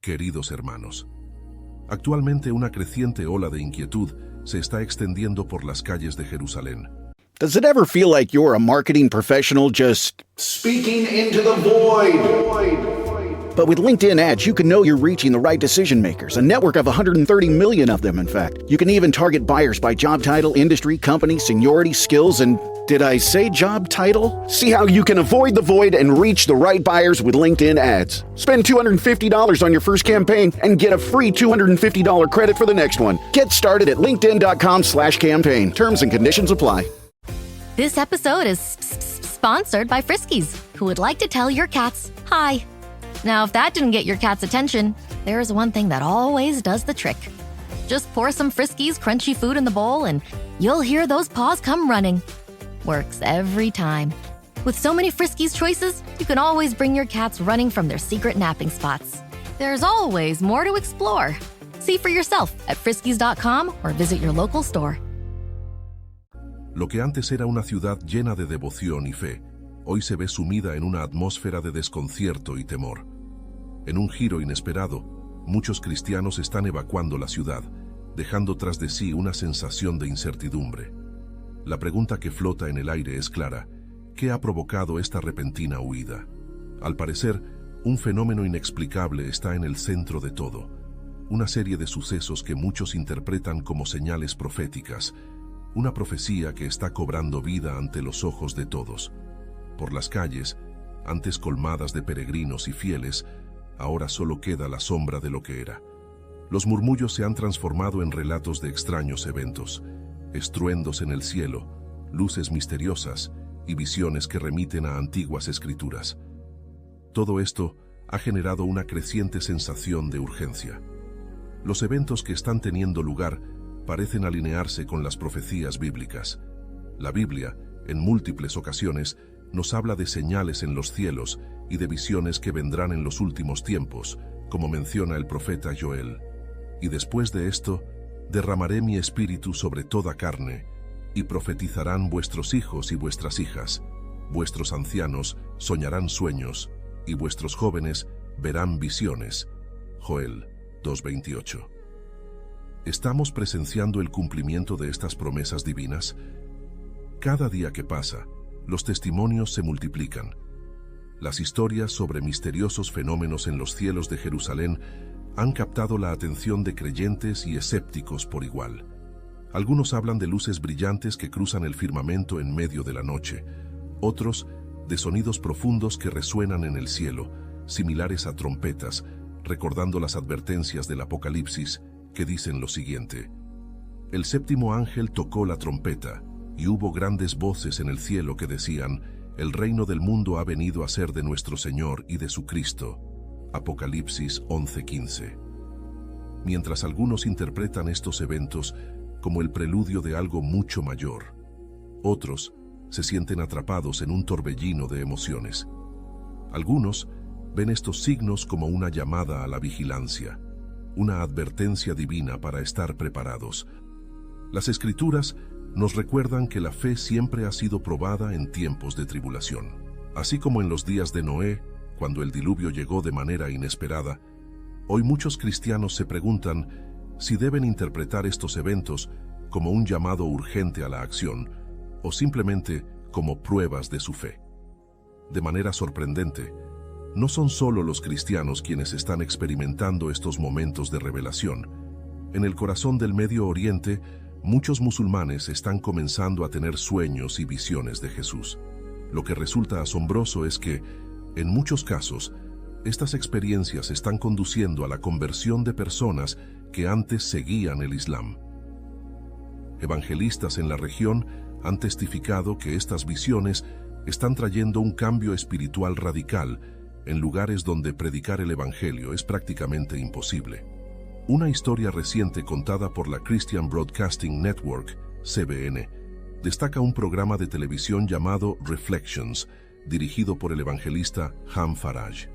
Queridos hermanos, actualmente una creciente ola de inquietud se está extendiendo por las calles de Jerusalén. Does it ever feel like you're a marketing professional just speaking into the void? But with LinkedIn ads, you can know you're reaching the right decision makers, a network of 130 million of them, in fact. You can even target buyers by job title, industry, company, seniority, skills, and did I say job title? See how you can avoid the void and reach the right buyers with LinkedIn ads. Spend $250 on your first campaign and get a free $250 credit for the next one. Get started at linkedin.com/campaign. Terms and conditions apply. This episode is sponsored by Friskies, who would like to tell your cats hi. Now, if that didn't get your cat's attention, there is one thing that always does the trick. Just pour some Friskies crunchy food in the bowl and you'll hear those paws come running. Works every time. With so many Friskies choices, you can always bring your cats running from their secret napping spots. There's always more to explore. See for yourself at friskies.com or visit your local store. Lo que antes era una ciudad llena de devoción y fe, hoy se ve sumida en una atmósfera de desconcierto y temor. En un giro inesperado, muchos cristianos están evacuando la ciudad, dejando tras de sí una sensación de incertidumbre. La pregunta que flota en el aire es clara: ¿qué ha provocado esta repentina huida? Al parecer, un fenómeno inexplicable está en el centro de todo. Una serie de sucesos que muchos interpretan como señales proféticas, una profecía que está cobrando vida ante los ojos de todos. Por las calles, antes colmadas de peregrinos y fieles, ahora solo queda la sombra de lo que era. Los murmullos se han transformado en relatos de extraños eventos, estruendos en el cielo, luces misteriosas y visiones que remiten a antiguas escrituras. Todo esto ha generado una creciente sensación de urgencia. Los eventos que están teniendo lugar parecen alinearse con las profecías bíblicas. La Biblia, en múltiples ocasiones, nos habla de señales en los cielos y de visiones que vendrán en los últimos tiempos, como menciona el profeta Joel. Y después de esto, derramaré mi espíritu sobre toda carne, y profetizarán vuestros hijos y vuestras hijas, vuestros ancianos soñarán sueños, y vuestros jóvenes verán visiones. Joel 2:28. ¿Estamos presenciando el cumplimiento de estas promesas divinas? Cada día que pasa, los testimonios se multiplican. Las historias sobre misteriosos fenómenos en los cielos de Jerusalén han captado la atención de creyentes y escépticos por igual. Algunos hablan de luces brillantes que cruzan el firmamento en medio de la noche, otros de sonidos profundos que resuenan en el cielo, similares a trompetas, recordando las advertencias del Apocalipsis que dicen lo siguiente: el séptimo ángel tocó la trompeta, y hubo grandes voces en el cielo que decían: el reino del mundo ha venido a ser de nuestro Señor y de su Cristo. Apocalipsis 11:15. Mientras algunos interpretan estos eventos como el preludio de algo mucho mayor, otros se sienten atrapados en un torbellino de emociones. Algunos ven estos signos como una llamada a la vigilancia, una advertencia divina para estar preparados. Las Escrituras nos recuerdan que la fe siempre ha sido probada en tiempos de tribulación. Así como en los días de Noé, cuando el diluvio llegó de manera inesperada, hoy muchos cristianos se preguntan si deben interpretar estos eventos como un llamado urgente a la acción o simplemente como pruebas de su fe. De manera sorprendente, no son solo los cristianos quienes están experimentando estos momentos de revelación. En el corazón del Medio Oriente, muchos musulmanes están comenzando a tener sueños y visiones de Jesús. Lo que resulta asombroso es que, en muchos casos, estas experiencias están conduciendo a la conversión de personas que antes seguían el Islam. Evangelistas en la región han testificado que estas visiones están trayendo un cambio espiritual radical en lugares donde predicar el Evangelio es prácticamente imposible. Una historia reciente contada por la Christian Broadcasting Network, CBN, destaca un programa de televisión llamado Reflections, dirigido por el evangelista Ham Faraj.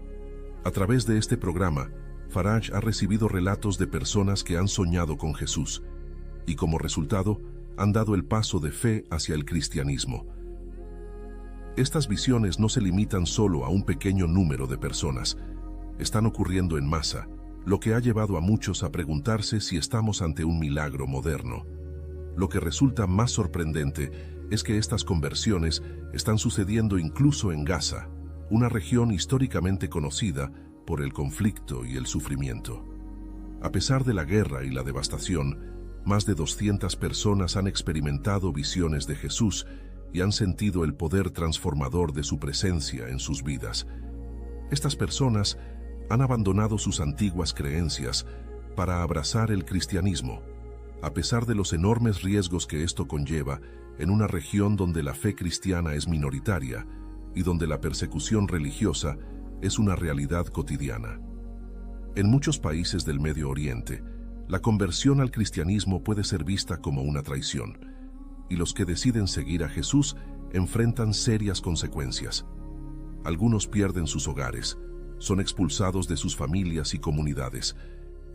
A través de este programa, Faraj ha recibido relatos de personas que han soñado con Jesús y como resultado han dado el paso de fe hacia el cristianismo. Estas visiones no se limitan solo a un pequeño número de personas, están ocurriendo en masa lo que ha llevado a muchos a preguntarse si estamos ante un milagro moderno. Lo que resulta más sorprendente es que estas conversiones están sucediendo incluso en Gaza, una región históricamente conocida por el conflicto y el sufrimiento. A pesar de la guerra y la devastación, más de 200 personas han experimentado visiones de Jesús y han sentido el poder transformador de su presencia en sus vidas. Estas personas han abandonado sus antiguas creencias para abrazar el cristianismo, a pesar de los enormes riesgos que esto conlleva en una región donde la fe cristiana es minoritaria y donde la persecución religiosa es una realidad cotidiana. En muchos países del Medio Oriente, la conversión al cristianismo puede ser vista como una traición, y los que deciden seguir a Jesús enfrentan serias consecuencias. Algunos pierden sus hogares, son expulsados de sus familias y comunidades,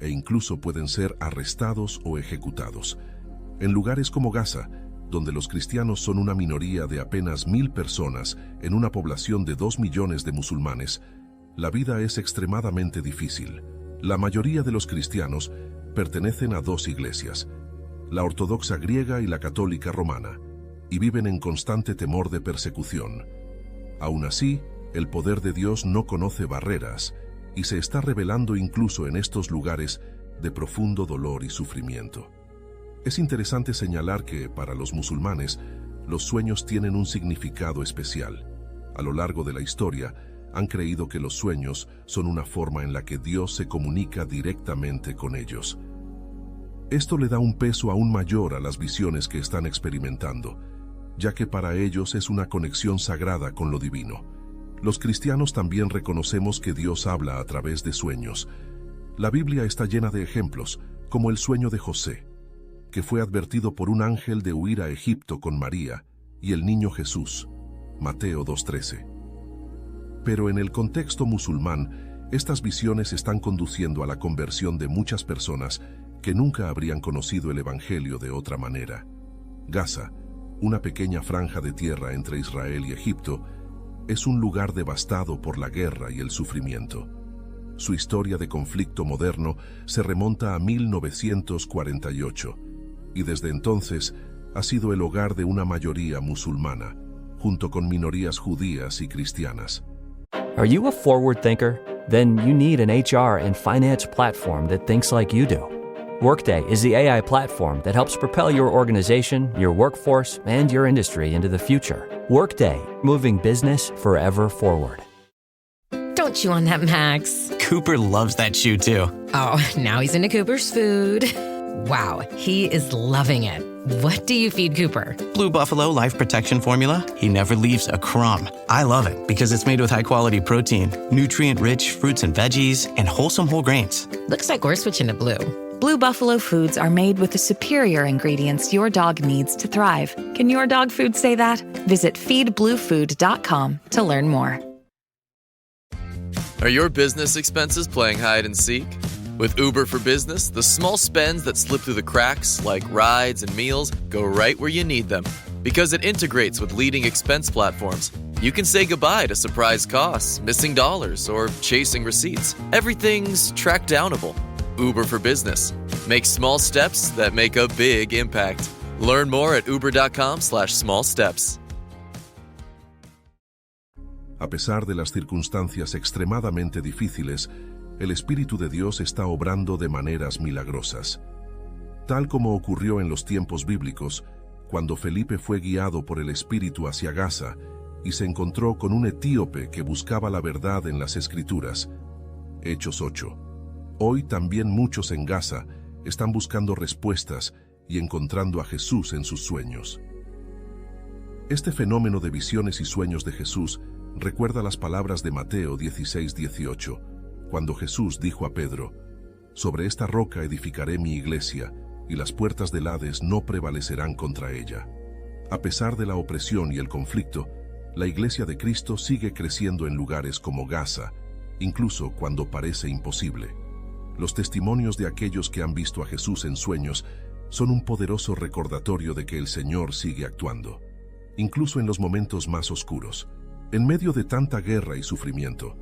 e incluso pueden ser arrestados o ejecutados. En lugares como Gaza, donde los cristianos son una minoría de apenas 1,000 personas en una población de 2 millones de musulmanes, la vida es extremadamente difícil. La mayoría de los cristianos pertenecen a 2 iglesias, la ortodoxa griega y la católica romana, y viven en constante temor de persecución. Aún así, el poder de Dios no conoce barreras y se está revelando incluso en estos lugares de profundo dolor y sufrimiento. Es interesante señalar que, para los musulmanes, los sueños tienen un significado especial. A lo largo de la historia, han creído que los sueños son una forma en la que Dios se comunica directamente con ellos. Esto le da un peso aún mayor a las visiones que están experimentando, ya que para ellos es una conexión sagrada con lo divino. Los cristianos también reconocemos que Dios habla a través de sueños. La Biblia está llena de ejemplos, como el sueño de José, que fue advertido por un ángel de huir a Egipto con María, y el niño Jesús, Mateo 2:13. Pero en el contexto musulmán, estas visiones están conduciendo a la conversión de muchas personas que nunca habrían conocido el Evangelio de otra manera. Gaza, una pequeña franja de tierra entre Israel y Egipto, es un lugar devastado por la guerra y el sufrimiento. Su historia de conflicto moderno se remonta a 1948, y desde entonces ha sido el hogar de una mayoría musulmana, junto con minorías judías y cristianas. Are you a forward thinker? Then you need an HR and finance platform that thinks like you do. Workday is the AI platform that helps propel your organization, your workforce, and your industry into the future. Workday, moving business forever forward. Don't chew on that, Max. Cooper loves that shoe too. Oh, now he's into Cooper's food. Wow, he is loving it. What do you feed Cooper? Blue Buffalo Life Protection Formula. He never leaves a crumb. I love it because it's made with high-quality protein, nutrient-rich fruits and veggies, and wholesome whole grains. Looks like we're switching to Blue. Blue Buffalo foods are made with the superior ingredients your dog needs to thrive. Can your dog food say that? Visit feedbluefood.com to learn more. Are your business expenses playing hide and seek? With Uber for Business, the small spends that slip through the cracks, like rides and meals, go right where you need them. Because it integrates with leading expense platforms, you can say goodbye to surprise costs, missing dollars, or chasing receipts. Everything's track-downable. Uber for Business. Make small steps that make a big impact. Learn more at uber.com/smallsteps. A pesar de las circunstancias extremadamente difíciles, el Espíritu de Dios está obrando de maneras milagrosas. Tal como ocurrió en los tiempos bíblicos, cuando Felipe fue guiado por el Espíritu hacia Gaza y se encontró con un etíope que buscaba la verdad en las Escrituras. Hechos 8. Hoy también muchos en Gaza están buscando respuestas y encontrando a Jesús en sus sueños. Este fenómeno de visiones y sueños de Jesús recuerda las palabras de Mateo 16:18, cuando Jesús dijo a Pedro: «Sobre esta roca edificaré mi iglesia, y las puertas del Hades no prevalecerán contra ella». A pesar de la opresión y el conflicto, la Iglesia de Cristo sigue creciendo en lugares como Gaza, incluso cuando parece imposible. Los testimonios de aquellos que han visto a Jesús en sueños son un poderoso recordatorio de que el Señor sigue actuando, incluso en los momentos más oscuros. En medio de tanta guerra y sufrimiento,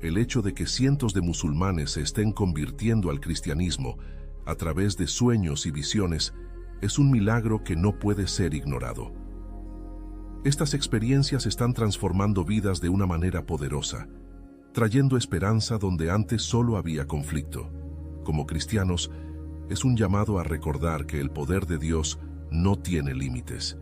El hecho de que cientos de musulmanes se estén convirtiendo al cristianismo a través de sueños y visiones es un milagro que no puede ser ignorado. Estas experiencias están transformando vidas de una manera poderosa, trayendo esperanza donde antes solo había conflicto. Como cristianos, es un llamado a recordar que el poder de Dios no tiene límites.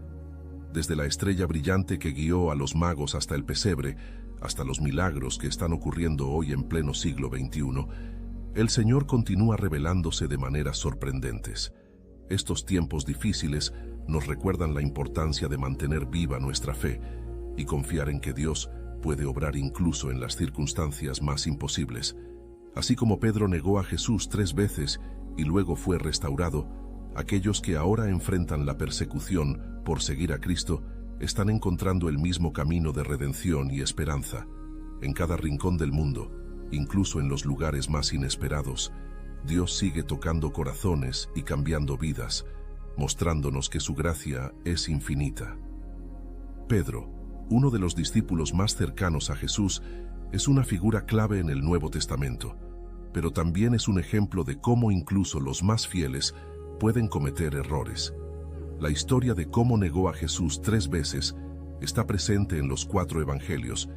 Desde la estrella brillante que guió a los magos hasta el pesebre, hasta los milagros que están ocurriendo hoy en pleno siglo XXI, el Señor continúa revelándose de maneras sorprendentes. Estos tiempos difíciles nos recuerdan la importancia de mantener viva nuestra fe y confiar en que Dios puede obrar incluso en las circunstancias más imposibles. Así como Pedro negó a Jesús 3 veces y luego fue restaurado, aquellos que ahora enfrentan la persecución por seguir a Cristo están encontrando el mismo camino de redención y esperanza. En cada rincón del mundo, incluso en los lugares más inesperados, Dios sigue tocando corazones y cambiando vidas, mostrándonos que su gracia es infinita. Pedro, uno de los discípulos más cercanos a Jesús, es una figura clave en el Nuevo Testamento, pero también es un ejemplo de cómo incluso los más fieles pueden cometer errores. La historia de cómo negó a Jesús 3 veces está presente en los 4 evangelios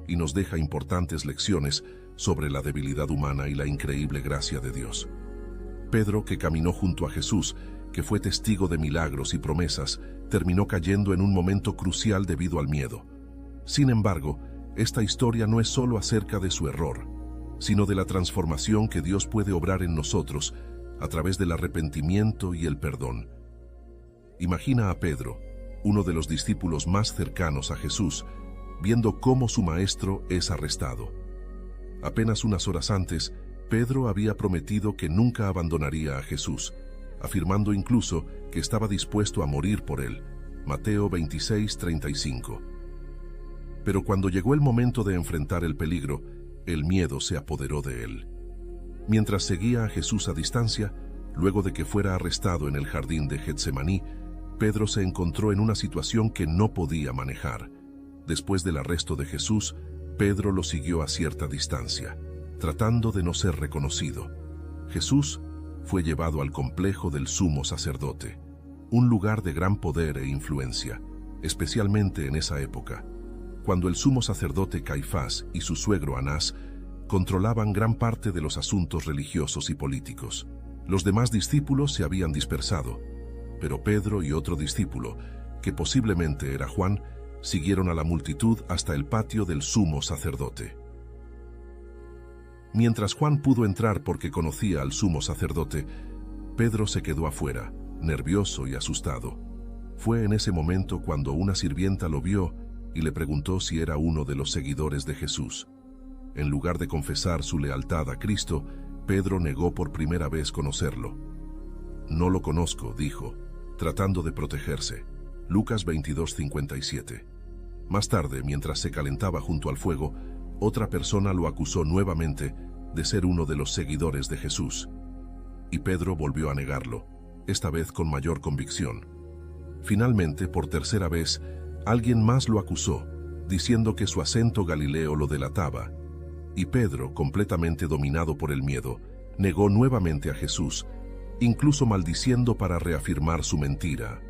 y nos deja importantes lecciones sobre la debilidad humana y la increíble gracia de Dios. Pedro, que caminó junto a Jesús, que fue testigo de milagros y promesas, terminó cayendo en un momento crucial debido al miedo. Sin embargo, esta historia no es solo acerca de su error, sino de la transformación que Dios puede obrar en nosotros a través del arrepentimiento y el perdón. Imagina a Pedro, uno de los discípulos más cercanos a Jesús, viendo cómo su maestro es arrestado. Apenas unas horas antes, Pedro había prometido que nunca abandonaría a Jesús, afirmando incluso que estaba dispuesto a morir por él. Mateo 26:35. Pero cuando llegó el momento de enfrentar el peligro, el miedo se apoderó de él. Mientras seguía a Jesús a distancia, luego de que fuera arrestado en el jardín de Getsemaní, Pedro se encontró en una situación que no podía manejar. Después del arresto de Jesús, Pedro lo siguió a cierta distancia, tratando de no ser reconocido. Jesús fue llevado al complejo del sumo sacerdote, un lugar de gran poder e influencia, especialmente en esa época, cuando el sumo sacerdote Caifás y su suegro Anás controlaban gran parte de los asuntos religiosos y políticos. Los demás discípulos se habían dispersado, pero Pedro y otro discípulo, que posiblemente era Juan, siguieron a la multitud hasta el patio del sumo sacerdote. Mientras Juan pudo entrar porque conocía al sumo sacerdote, Pedro se quedó afuera, nervioso y asustado. Fue en ese momento cuando una sirvienta lo vio y le preguntó si era uno de los seguidores de Jesús. En lugar de confesar su lealtad a Cristo, Pedro negó por primera vez conocerlo. «No lo conozco», dijo, tratando de protegerse. Lucas 22:57. Más tarde, mientras se calentaba junto al fuego, otra persona lo acusó nuevamente de ser uno de los seguidores de Jesús. Y Pedro volvió a negarlo, esta vez con mayor convicción. Finalmente, por tercera vez, alguien más lo acusó, diciendo que su acento galileo lo delataba. Y Pedro, completamente dominado por el miedo, negó nuevamente a Jesús, incluso maldiciendo para reafirmar su mentira.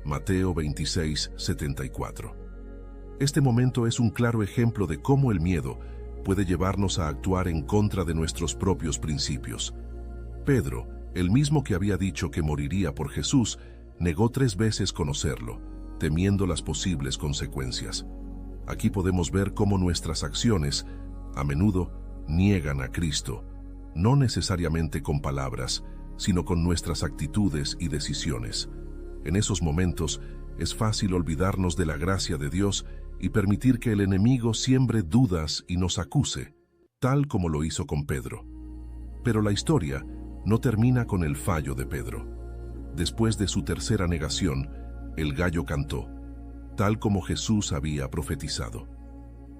Mateo 26:74. Este momento es un claro ejemplo de cómo el miedo puede llevarnos a actuar en contra de nuestros propios principios. Pedro, el mismo que había dicho que moriría por Jesús, negó 3 veces conocerlo, temiendo las posibles consecuencias. Aquí podemos ver cómo nuestras acciones, a menudo, niegan a Cristo, no necesariamente con palabras, sino con nuestras actitudes y decisiones. En esos momentos, es fácil olvidarnos de la gracia de Dios y permitir que el enemigo siembre dudas y nos acuse, tal como lo hizo con Pedro. Pero la historia no termina con el fallo de Pedro. Después de su tercera negación, el gallo cantó, tal como Jesús había profetizado.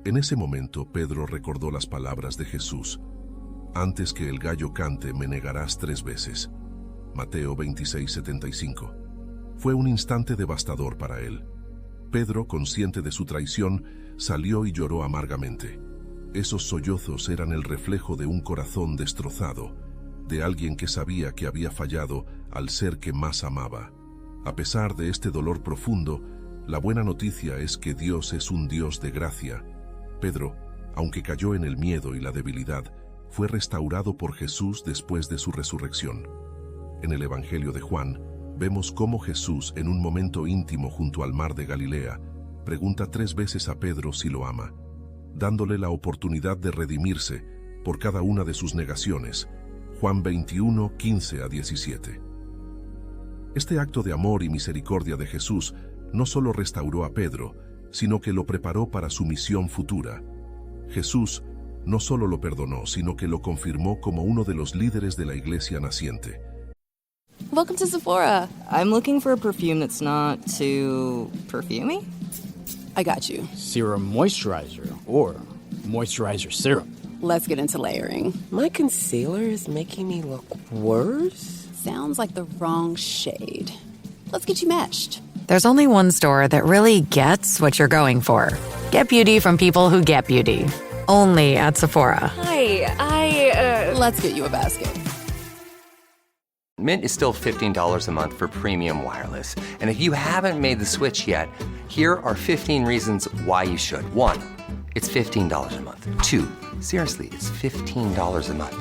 En ese momento, Pedro recordó las palabras de Jesús: «Antes que el gallo cante, me negarás 3 veces». Mateo 26:75. Fue un instante devastador para él. Pedro, consciente de su traición, salió y lloró amargamente. Esos sollozos eran el reflejo de un corazón destrozado, de alguien que sabía que había fallado al ser que más amaba. A pesar de este dolor profundo, la buena noticia es que Dios es un Dios de gracia. Pedro, aunque cayó en el miedo y la debilidad, fue restaurado por Jesús después de su resurrección. En el Evangelio de Juan, vemos cómo Jesús, en un momento íntimo junto al mar de Galilea, pregunta 3 veces a Pedro si lo ama, dándole la oportunidad de redimirse por cada una de sus negaciones. Juan 21, 15 a 17. Este acto de amor y misericordia de Jesús no solo restauró a Pedro, sino que lo preparó para su misión futura. Jesús no solo lo perdonó, sino que lo confirmó como uno de los líderes de la iglesia naciente. Welcome to Sephora. I'm looking for a perfume that's not too perfumey. I got you. Serum moisturizer or moisturizer serum. Let's get into layering. My concealer is making me look worse. Sounds like the wrong shade. Let's get you matched. There's only one store that really gets what you're going for. Get beauty from people who get beauty. Only at Sephora. Hi, Let's get you a basket. Mint is still $15 a month for premium wireless. And if you haven't made the switch yet, here are 15 reasons why you should. 1, it's $15 a month. 2, seriously, it's $15 a month.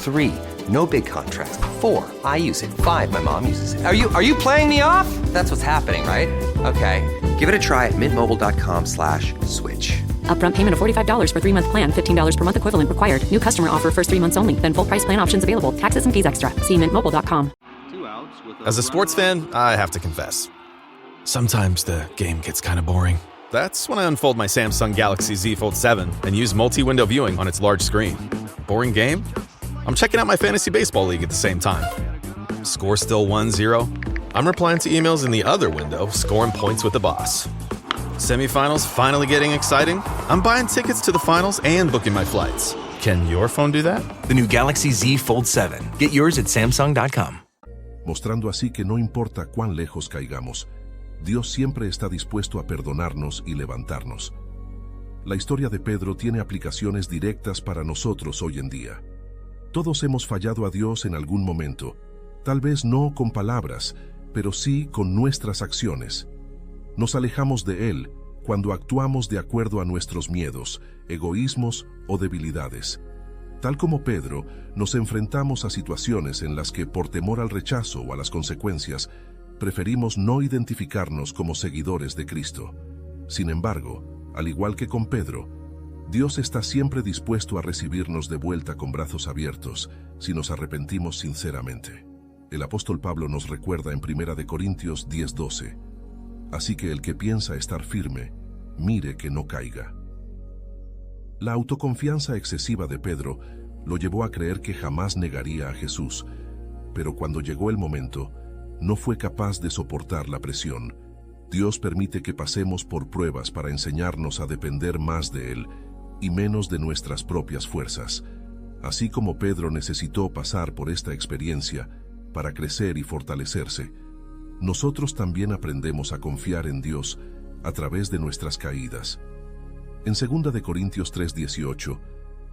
3, no big contracts. 4, I use it. 5, my mom uses it. Are you playing me off? That's what's happening, right? Okay, give it a try at mintmobile.com/switch. Upfront payment of $45 for 3-month plan. $15 per month equivalent required. New customer offer first 3 months only. Then full price plan options available. Taxes and fees extra. See mintmobile.com. As a sports fan, I have to confess. Sometimes the game gets kind of boring. That's when I unfold my Samsung Galaxy Z Fold 7 and use multi-window viewing on its large screen. Boring game? I'm checking out my fantasy baseball league at the same time. Score still 1-0? I'm replying to emails in the other window, scoring points with the boss. Semifinals finally getting exciting? I'm buying tickets to the finals and booking my flights. Can your phone do that? The new Galaxy Z Fold 7. Get yours at Samsung.com. Mostrando así que no importa cuán lejos caigamos, Dios siempre está dispuesto a perdonarnos y levantarnos. La historia de Pedro tiene aplicaciones directas para nosotros hoy en día. Todos hemos fallado a Dios en algún momento, tal vez no con palabras, pero sí con nuestras acciones. Nos alejamos de Él cuando actuamos de acuerdo a nuestros miedos, egoísmos o debilidades. Tal como Pedro, nos enfrentamos a situaciones en las que, por temor al rechazo o a las consecuencias, preferimos no identificarnos como seguidores de Cristo. Sin embargo, al igual que con Pedro, Dios está siempre dispuesto a recibirnos de vuelta con brazos abiertos si nos arrepentimos sinceramente. El apóstol Pablo nos recuerda en 1 Corintios 10:12. Así que el que piensa estar firme, mire que no caiga. La autoconfianza excesiva de Pedro lo llevó a creer que jamás negaría a Jesús, pero cuando llegó el momento, no fue capaz de soportar la presión. Dios permite que pasemos por pruebas para enseñarnos a depender más de Él y menos de nuestras propias fuerzas. Así como Pedro necesitó pasar por esta experiencia para crecer y fortalecerse, nosotros también aprendemos a confiar en Dios a través de nuestras caídas. En 2 Corintios 3:18,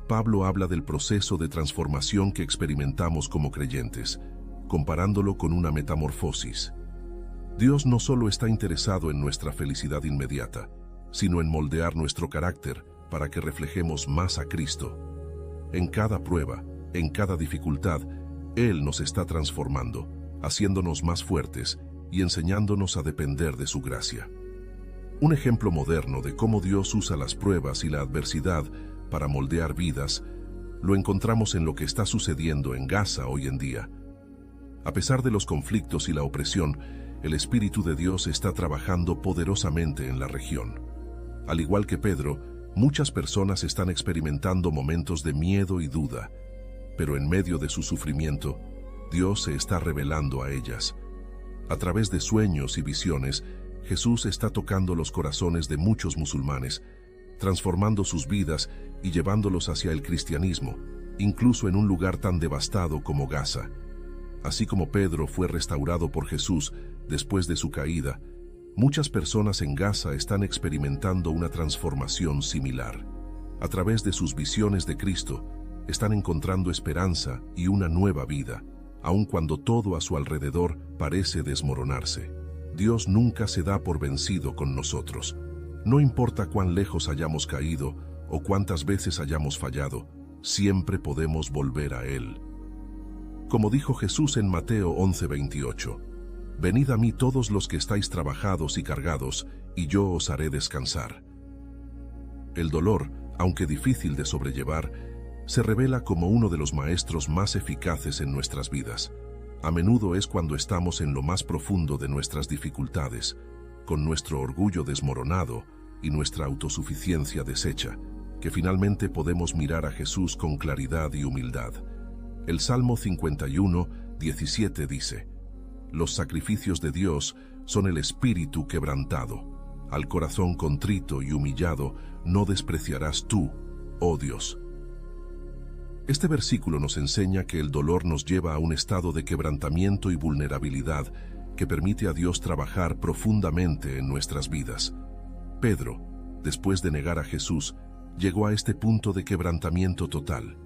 Pablo habla del proceso de transformación que experimentamos como creyentes, comparándolo con una metamorfosis. Dios no solo está interesado en nuestra felicidad inmediata, sino en moldear nuestro carácter para que reflejemos más a Cristo. En cada prueba, en cada dificultad, Él nos está transformando, haciéndonos más fuertes y enseñándonos a depender de su gracia. Un ejemplo moderno de cómo Dios usa las pruebas y la adversidad para moldear vidas, lo encontramos en lo que está sucediendo en Gaza hoy en día. A pesar de los conflictos y la opresión, el Espíritu de Dios está trabajando poderosamente en la región. Al igual que Pedro, muchas personas están experimentando momentos de miedo y duda, pero en medio de su sufrimiento, Dios se está revelando a ellas. A través de sueños y visiones, Jesús está tocando los corazones de muchos musulmanes, transformando sus vidas y llevándolos hacia el cristianismo, incluso en un lugar tan devastado como Gaza. Así como Pedro fue restaurado por Jesús después de su caída, muchas personas en Gaza están experimentando una transformación similar. A través de sus visiones de Cristo, están encontrando esperanza y una nueva vida, aun cuando todo a su alrededor parece desmoronarse. Dios nunca se da por vencido con nosotros. No importa cuán lejos hayamos caído o cuántas veces hayamos fallado, siempre podemos volver a Él. Como dijo Jesús en Mateo 11:28, «Venid a mí todos los que estáis trabajados y cargados, y yo os haré descansar». El dolor, aunque difícil de sobrellevar, se revela como uno de los maestros más eficaces en nuestras vidas. A menudo es cuando estamos en lo más profundo de nuestras dificultades, con nuestro orgullo desmoronado y nuestra autosuficiencia deshecha, que finalmente podemos mirar a Jesús con claridad y humildad. El Salmo 51:17 dice, «Los sacrificios de Dios son el espíritu quebrantado. Al corazón contrito y humillado no despreciarás tú, oh Dios». Este versículo nos enseña que el dolor nos lleva a un estado de quebrantamiento y vulnerabilidad que permite a Dios trabajar profundamente en nuestras vidas. Pedro, después de negar a Jesús, llegó a este punto de quebrantamiento total.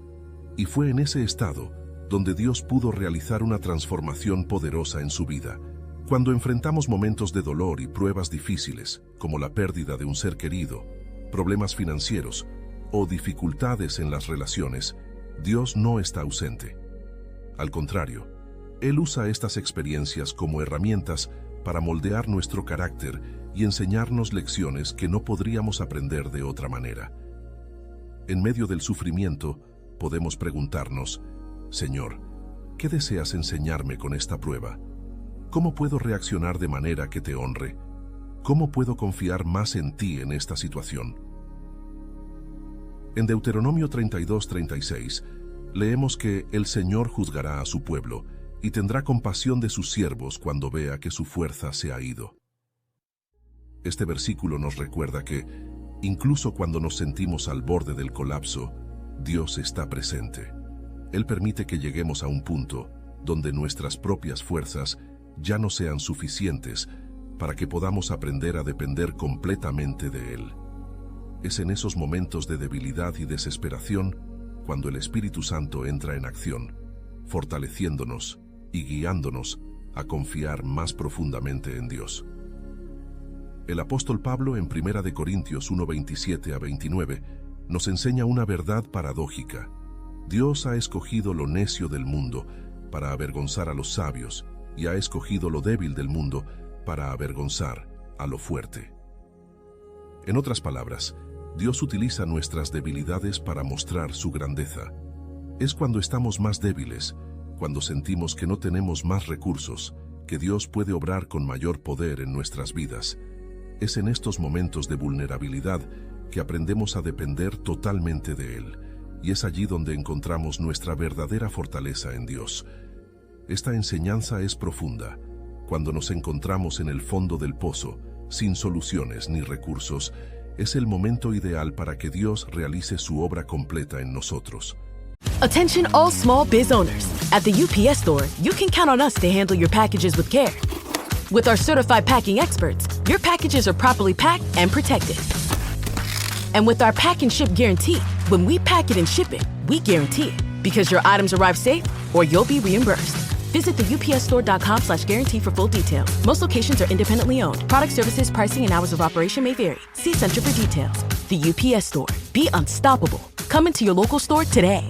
Y fue en ese estado donde Dios pudo realizar una transformación poderosa en su vida. Cuando enfrentamos momentos de dolor y pruebas difíciles, como la pérdida de un ser querido, problemas financieros o dificultades en las relaciones, Dios no está ausente. Al contrario, Él usa estas experiencias como herramientas para moldear nuestro carácter y enseñarnos lecciones que no podríamos aprender de otra manera. En medio del sufrimiento, podemos preguntarnos, «Señor, ¿qué deseas enseñarme con esta prueba? ¿Cómo puedo reaccionar de manera que te honre? ¿Cómo puedo confiar más en ti en esta situación?». En Deuteronomio 32:36, leemos que el Señor juzgará a su pueblo y tendrá compasión de sus siervos cuando vea que su fuerza se ha ido. Este versículo nos recuerda que, incluso cuando nos sentimos al borde del colapso, Dios está presente. Él permite que lleguemos a un punto donde nuestras propias fuerzas ya no sean suficientes para que podamos aprender a depender completamente de Él. Es en esos momentos de debilidad y desesperación cuando el Espíritu Santo entra en acción, fortaleciéndonos y guiándonos a confiar más profundamente en Dios. El apóstol Pablo en 1 Corintios 1:27-29 nos enseña una verdad paradójica. Dios ha escogido lo necio del mundo para avergonzar a los sabios y ha escogido lo débil del mundo para avergonzar a lo fuerte. En otras palabras, Dios utiliza nuestras debilidades para mostrar su grandeza. Es cuando estamos más débiles, cuando sentimos que no tenemos más recursos, que Dios puede obrar con mayor poder en nuestras vidas. Es en estos momentos de vulnerabilidad que aprendemos a depender totalmente de Él, y es allí donde encontramos nuestra verdadera fortaleza en Dios. Esta enseñanza es profunda. Cuando nos encontramos en el fondo del pozo, sin soluciones ni recursos, es el momento ideal para que Dios realice su obra completa en nosotros. Attention all small biz owners. At the UPS Store, you can count on us to handle your packages with care. With our certified packing experts, your packages are properly packed and protected. And with our pack and ship guarantee, when we pack it and ship it, we guarantee it. Because your items arrive safe or you'll be reimbursed. Visit the upsstore.com/guarantee for full details. Most locations are independently owned. Product services, pricing, and hours of operation may vary. See Center for details. The UPS Store. Be unstoppable. Come into your local store today.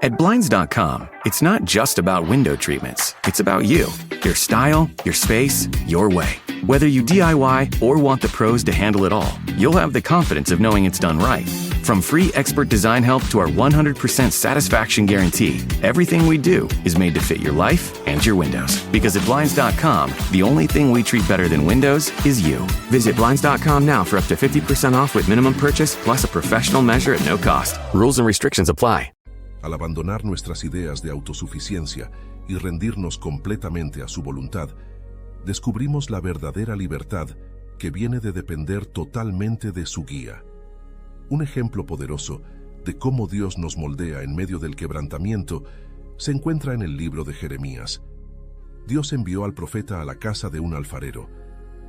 At Blinds.com, it's not just about window treatments. It's about you, your style, your space, your way. Whether you DIY or want the pros to handle it all, you'll have the confidence of knowing it's done right. From free expert design help to our 100% satisfaction guarantee, everything we do is made to fit your life and your windows. Because at Blinds.com, the only thing we treat better than windows is you. Visit Blinds.com now for up to 50% off with minimum purchase plus a professional measure at no cost. Rules and restrictions apply. Al abandonar nuestras ideas de autosuficiencia y rendirnos completamente a su voluntad, descubrimos la verdadera libertad que viene de depender totalmente de su guía. Un ejemplo poderoso de cómo Dios nos moldea en medio del quebrantamiento se encuentra en el libro de Jeremías. Dios envió al profeta a la casa de un alfarero,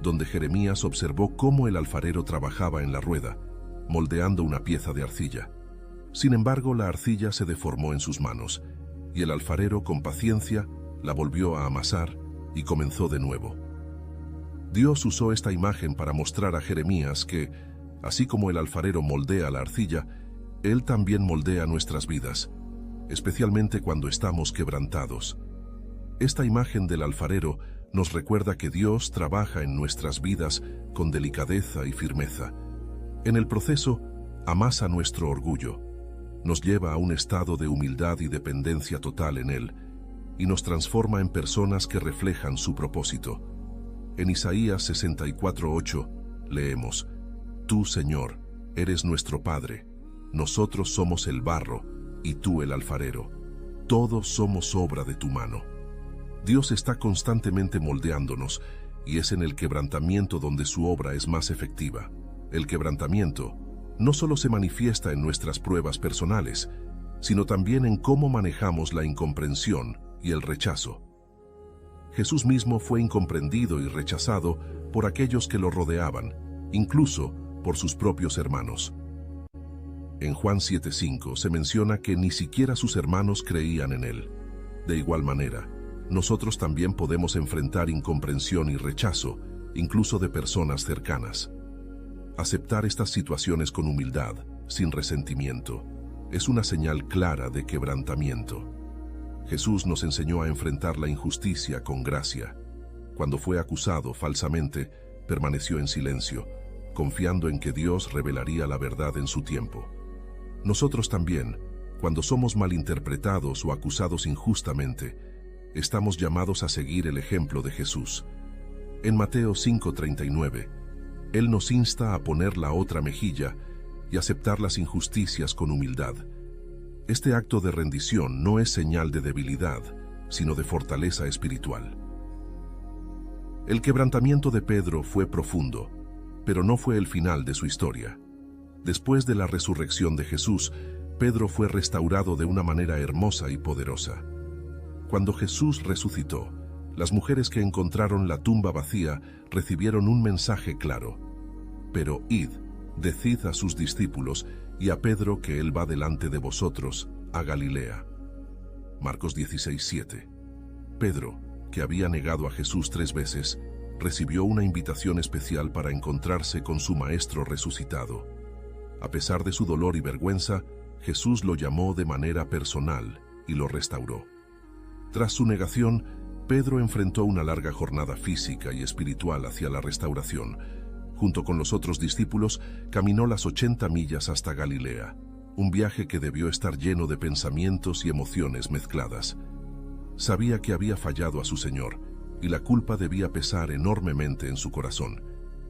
donde Jeremías observó cómo el alfarero trabajaba en la rueda, moldeando una pieza de arcilla. Sin embargo, la arcilla se deformó en sus manos, y el alfarero, con paciencia, la volvió a amasar y comenzó de nuevo. Dios usó esta imagen para mostrar a Jeremías que, así como el alfarero moldea la arcilla, Él también moldea nuestras vidas, especialmente cuando estamos quebrantados. Esta imagen del alfarero nos recuerda que Dios trabaja en nuestras vidas con delicadeza y firmeza. En el proceso, amasa nuestro orgullo, nos lleva a un estado de humildad y dependencia total en Él, y nos transforma en personas que reflejan su propósito. En Isaías 64:8 leemos: Tú, Señor, eres nuestro Padre, nosotros somos el barro, y tú el alfarero. Todos somos obra de tu mano. Dios está constantemente moldeándonos, y es en el quebrantamiento donde su obra es más efectiva. El quebrantamiento no solo se manifiesta en nuestras pruebas personales, sino también en cómo manejamos la incomprensión y el rechazo. Jesús mismo fue incomprendido y rechazado por aquellos que lo rodeaban, incluso por sus propios hermanos. En Juan 7:5 se menciona que ni siquiera sus hermanos creían en él. De igual manera, nosotros también podemos enfrentar incomprensión y rechazo, incluso de personas cercanas. Aceptar estas situaciones con humildad, sin resentimiento, es una señal clara de quebrantamiento. Jesús nos enseñó a enfrentar la injusticia con gracia. Cuando fue acusado falsamente, permaneció en silencio, confiando en que Dios revelaría la verdad en su tiempo. Nosotros también, cuando somos malinterpretados o acusados injustamente, estamos llamados a seguir el ejemplo de Jesús. En Mateo 5:39, Él nos insta a poner la otra mejilla y aceptar las injusticias con humildad. Este acto de rendición no es señal de debilidad, sino de fortaleza espiritual. El quebrantamiento de Pedro fue profundo, pero no fue el final de su historia. Después de la resurrección de Jesús, Pedro fue restaurado de una manera hermosa y poderosa. Cuando Jesús resucitó, las mujeres que encontraron la tumba vacía recibieron un mensaje claro: pero id, decid a sus discípulos y a Pedro que él va delante de vosotros a Galilea. Marcos 16:7. Pedro, que había negado a Jesús 3 veces, recibió una invitación especial para encontrarse con su Maestro resucitado. A pesar de su dolor y vergüenza, Jesús lo llamó de manera personal y lo restauró. Tras su negación, Pedro enfrentó una larga jornada física y espiritual hacia la restauración. Junto con los otros discípulos, caminó las 80 millas hasta Galilea, un viaje que debió estar lleno de pensamientos y emociones mezcladas. Sabía que había fallado a su Señor, y la culpa debía pesar enormemente en su corazón.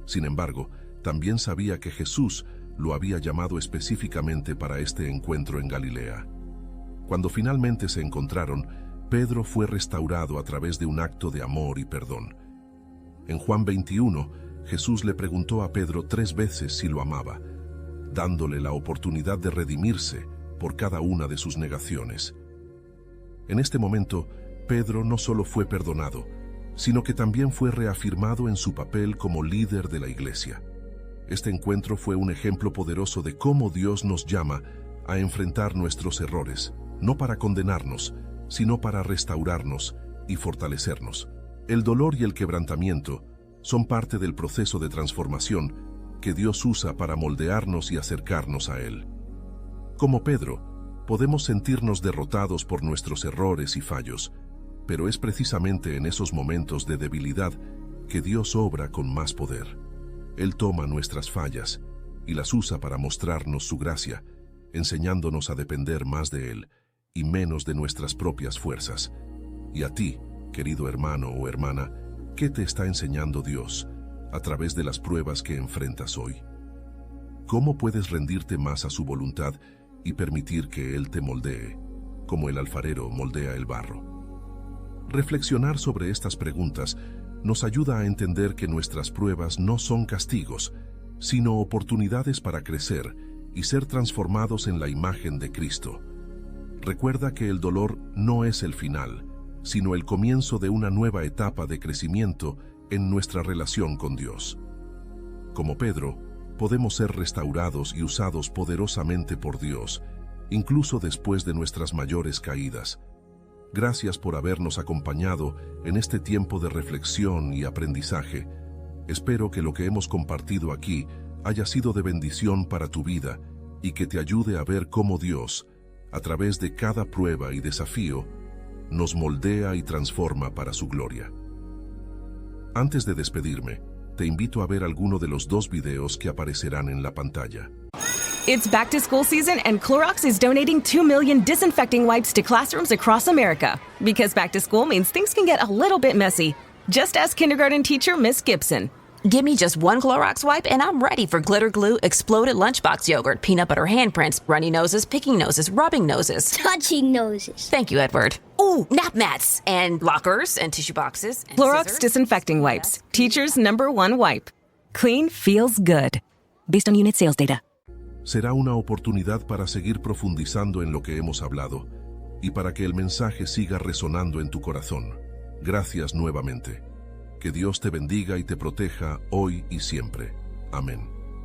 Sin embargo, también sabía que Jesús lo había llamado específicamente para este encuentro en Galilea. Cuando finalmente se encontraron, Pedro fue restaurado a través de un acto de amor y perdón. En Juan 21, Jesús le preguntó a Pedro 3 veces si lo amaba, dándole la oportunidad de redimirse por cada una de sus negaciones. En este momento, Pedro no solo fue perdonado, sino que también fue reafirmado en su papel como líder de la iglesia. Este encuentro fue un ejemplo poderoso de cómo Dios nos llama a enfrentar nuestros errores, no para condenarnos, sino para restaurarnos y fortalecernos. El dolor y el quebrantamiento son parte del proceso de transformación que Dios usa para moldearnos y acercarnos a Él. Como Pedro, podemos sentirnos derrotados por nuestros errores y fallos, pero es precisamente en esos momentos de debilidad que Dios obra con más poder. Él toma nuestras fallas y las usa para mostrarnos su gracia, enseñándonos a depender más de Él y menos de nuestras propias fuerzas. Y a ti, querido hermano o hermana, ¿qué te está enseñando Dios a través de las pruebas que enfrentas hoy? ¿Cómo puedes rendirte más a su voluntad y permitir que Él te moldee, como el alfarero moldea el barro? Reflexionar sobre estas preguntas nos ayuda a entender que nuestras pruebas no son castigos, sino oportunidades para crecer y ser transformados en la imagen de Cristo. Recuerda que el dolor no es el final, sino el comienzo de una nueva etapa de crecimiento en nuestra relación con Dios. Como Pedro, podemos ser restaurados y usados poderosamente por Dios, incluso después de nuestras mayores caídas. Gracias por habernos acompañado en este tiempo de reflexión y aprendizaje. Espero que lo que hemos compartido aquí haya sido de bendición para tu vida y que te ayude a ver cómo Dios, a través de cada prueba y desafío, nos moldea y transforma para su gloria. Antes de despedirme, te invito a ver alguno de los 2 videos que aparecerán en la pantalla. It's back to school season and Clorox is donating 2 million disinfecting wipes to classrooms across America. Because back to school means things can get a little bit messy. Just ask kindergarten teacher Miss Gibson. Give me just 1 Clorox wipe and I'm ready for glitter glue, exploded lunchbox yogurt, peanut butter handprints, runny noses, picking noses, rubbing noses. Touching noses. Thank you, Edward. Ooh, nap mats and lockers and tissue boxes. And Clorox scissors. disinfecting wipes. Teacher's #1 wipe. Clean feels good. Based on unit sales data. Será una oportunidad para seguir profundizando en lo que hemos hablado y para que el mensaje siga resonando en tu corazón. Gracias nuevamente. Que Dios te bendiga y te proteja hoy y siempre. Amén.